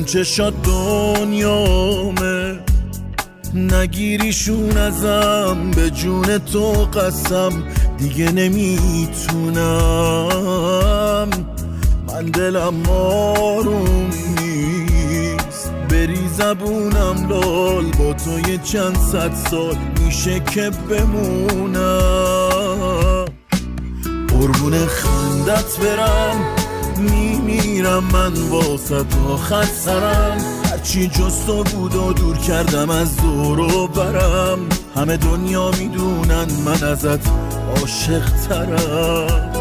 اون چشات دنیامه، نگیریشون ازم، به جون تو قسم دیگه نمیتونم. من دلم آروم نیست، بری زبونم لال، با تو یه چند صد سال میشه که بمونم. قربون خندت برم، میمیرم من واسه تا خط سرم. هرچی جز تو بود و دور کردم از دور و برم. همه دنیا میدونن من ازت عاشق ترم.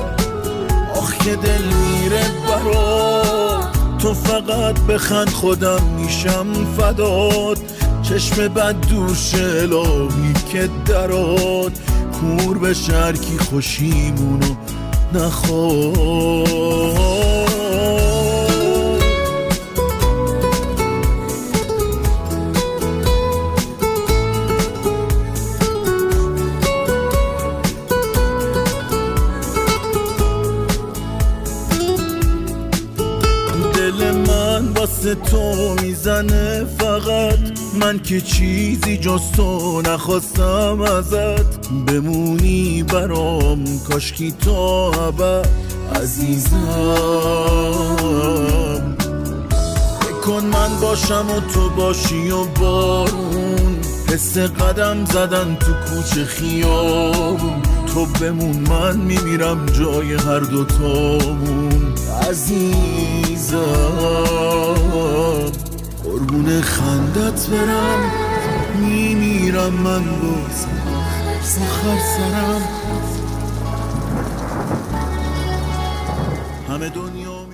آخ که دل میره برات، تو فقط بخند خودم میشم فدات. چشم بد دوش الهی که درات، کور به شرکی خوشیمونو نخواد. دل من واسه تو میزنه فقط، من که چیزی جز تو نخواستم ازت. بمونی برام کاشکی تا ابد عزیزم. بکن من باشم و تو باشی و بارون، حس قدم زدن تو کوچه خیابون. تو بمون من میمیرم جای هر دوتامون عزیزم. قربون خندت برم، میمیرم من واسه آخر سرم. همه دنیا